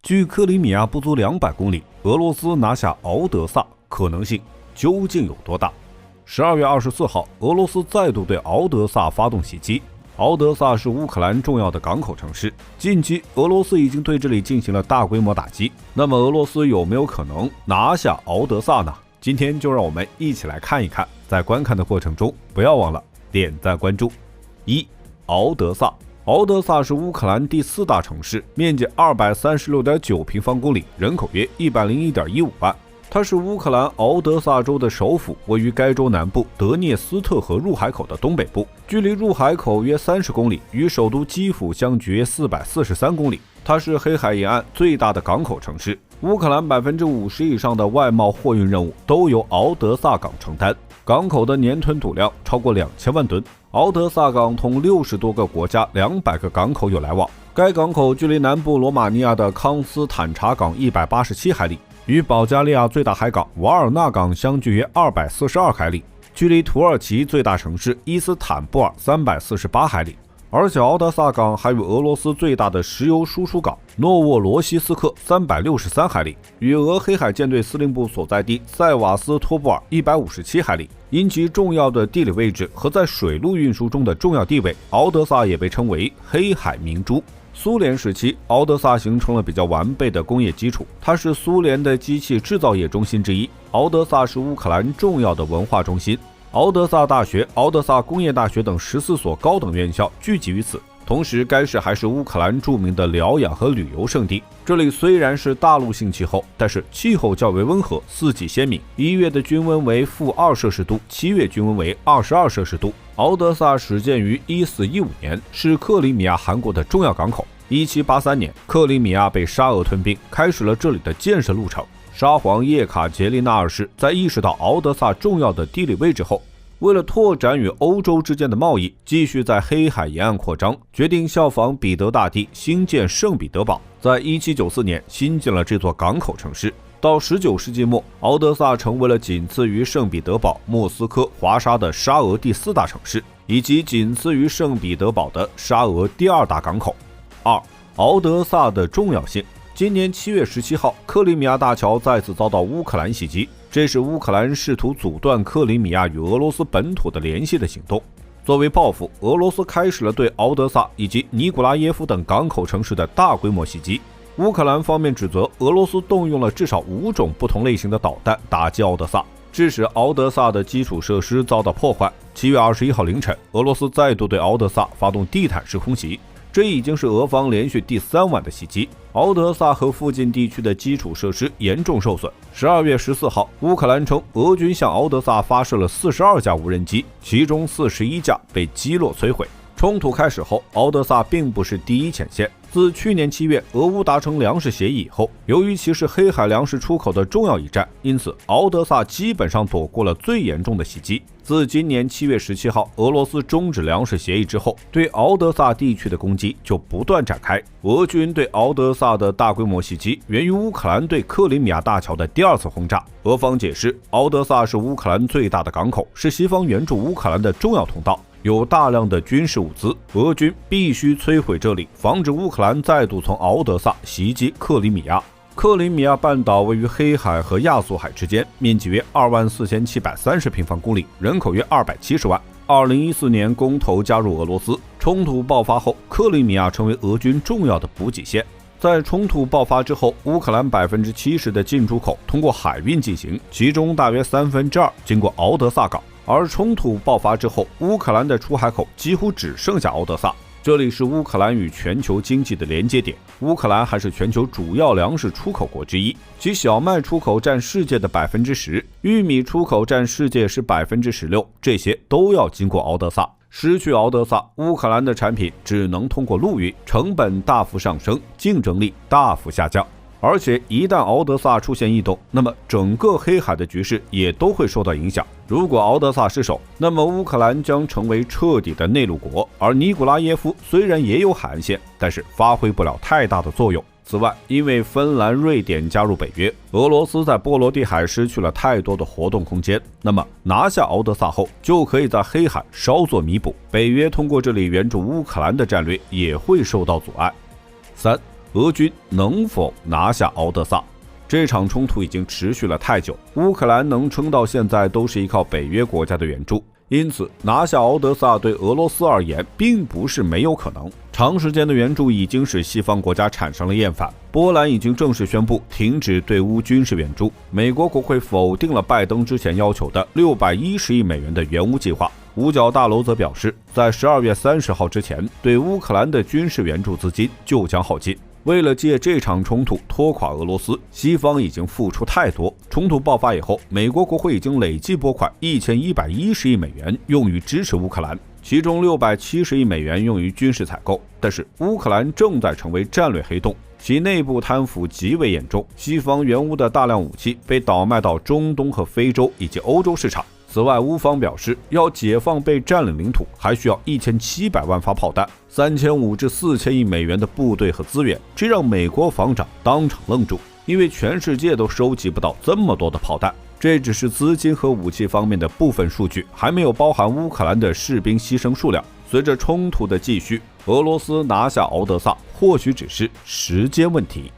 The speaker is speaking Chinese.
距克里米亚不足200公里，俄罗斯拿下敖德萨可能性究竟有多大？12月24号，俄罗斯再度对敖德萨发动袭击。敖德萨是乌克兰重要的港口城市，近期俄罗斯已经对这里进行了大规模打击。那么俄罗斯有没有可能拿下敖德萨呢？今天就让我们一起来看一看。在观看的过程中，不要忘了点赞关注。敖德萨。敖德萨是乌克兰第4大城市，面积236.9平方公里，人口约101.15万。它是乌克兰敖德萨州的首府，位于该州南部德涅斯特河入海口的东北部，距离入海口约30公里，与首都基辅相距约443公里。它是黑海沿岸最大的港口城市，乌克兰50%以上的外贸货运任务都由敖德萨港承担，港口的年吞吐量超过2000万吨。敖德萨港同60多个国家200个港口有来往。该港口距离南部罗马尼亚的康斯坦察港187海里，与保加利亚最大海港瓦尔纳港相距约242海里，距离土耳其最大城市伊斯坦布尔348海里。而且敖德萨港还与俄罗斯最大的石油输出港诺沃罗西斯克363海里，与俄黑海舰队司令部所在地塞瓦斯托波尔157海里。因其重要的地理位置和在水路运输中的重要地位，敖德萨也被称为黑海明珠。苏联时期，敖德萨形成了比较完备的工业基础，它是苏联的机器制造业中心之一。敖德萨是乌克兰重要的文化中心，敖德萨大学、敖德萨工业大学等14所高等院校聚集于此。同时，该市还是乌克兰著名的疗养和旅游胜地。这里虽然是大陆性气候，但是气候较为温和，四季鲜明。1月的均温为-2摄氏度，7月均温为22摄氏度。敖德萨始建于1415年，是克里米亚汗国的重要港口。1783年，克里米亚被沙俄吞并，开始了这里的建设路程。沙皇叶卡捷琳娜二世在意识到敖德萨重要的地理位置后，为了拓展与欧洲之间的贸易，继续在黑海沿岸扩张，决定效仿彼得大帝兴建圣彼得堡。在1794年新建了这座港口城市。到19世纪末，敖德萨成为了仅次于圣彼得堡、莫斯科、华沙的沙俄第4大城市，以及仅次于圣彼得堡的沙俄第2大港口。敖德萨的重要性。今年7月17号，克里米亚大桥再次遭到乌克兰袭击，这是乌克兰试图阻断克里米亚与俄罗斯本土的联系的行动。作为报复，俄罗斯开始了对敖德萨以及尼古拉耶夫等港口城市的大规模袭击。乌克兰方面指责俄罗斯动用了至少5种不同类型的导弹打击敖德萨，致使敖德萨的基础设施遭到破坏。7月21号凌晨，俄罗斯再度对敖德萨发动地毯式空袭，这已经是俄方连续第3晚的袭击。敖德萨和附近地区的基础设施严重受损。12月14号，乌克兰称俄军向敖德萨发射了42架无人机，其中41架被击落摧毁。冲突开始后，敖德萨并不是第一前线。自去年7月俄乌达成粮食协议以后，由于其是黑海粮食出口的重要一站，因此敖德萨基本上躲过了最严重的袭击。自今年7月17号俄罗斯终止粮食协议之后，对敖德萨地区的攻击就不断展开。俄军对敖德萨的大规模袭击源于乌克兰对克里米亚大桥的第2次轰炸。俄方解释，敖德萨是乌克兰最大的港口，是西方援助乌克兰的重要通道，有大量的军事物资，俄军必须摧毁这里，防止乌克兰再度从敖德萨袭击克里米亚。克里米亚半岛位于黑海和亚速海之间，面积约24730平方公里，人口约270万。2014年公投加入俄罗斯，冲突爆发后，克里米亚成为俄军重要的补给线。在冲突爆发之后，乌克兰70%的进出口通过海运进行，其中大约2/3经过敖德萨港。而冲突爆发之后，乌克兰的出海口几乎只剩下敖德萨。这里是乌克兰与全球经济的连接点，乌克兰还是全球主要粮食出口国之一，其小麦出口占世界的10%，玉米出口占世界是16%，这些都要经过敖德萨。失去敖德萨，乌克兰的产品只能通过陆运，成本大幅上升，竞争力大幅下降。而且一旦敖德萨出现异动，那么整个黑海的局势也都会受到影响。如果敖德萨失守，那么乌克兰将成为彻底的内陆国，而尼古拉耶夫虽然也有海岸线，但是发挥不了太大的作用。此外，因为芬兰、瑞典加入北约，俄罗斯在波罗的海失去了太多的活动空间，那么拿下敖德萨后，就可以在黑海稍作弥补，北约通过这里援助乌克兰的战略也会受到阻碍。3. 俄军能否拿下敖德萨。这场冲突已经持续了太久，乌克兰能撑到现在都是依靠北约国家的援助，因此拿下敖德萨对俄罗斯而言并不是没有可能。长时间的援助已经使西方国家产生了厌烦，波兰已经正式宣布停止对乌军事援助，美国国会否定了拜登之前要求的610亿美元的援乌计划。五角大楼则表示，在12月30号之前，对乌克兰的军事援助资金就将耗尽。为了借这场冲突拖垮俄罗斯，西方已经付出太多。冲突爆发以后，美国国会已经累计拨款1110亿美元用于支持乌克兰，其中670亿美元用于军事采购。但是乌克兰正在成为战略黑洞，其内部贪腐极为严重，西方援乌的大量武器被倒卖到中东和非洲以及欧洲市场。此外，乌方表示，要解放被占领领土，还需要1700万发炮弹、3500至4000亿美元的部队和资源，这让美国防长当场愣住，因为全世界都收集不到这么多的炮弹。这只是资金和武器方面的部分数据，还没有包含乌克兰的士兵牺牲数量。随着冲突的继续，俄罗斯拿下敖德萨或许只是时间问题。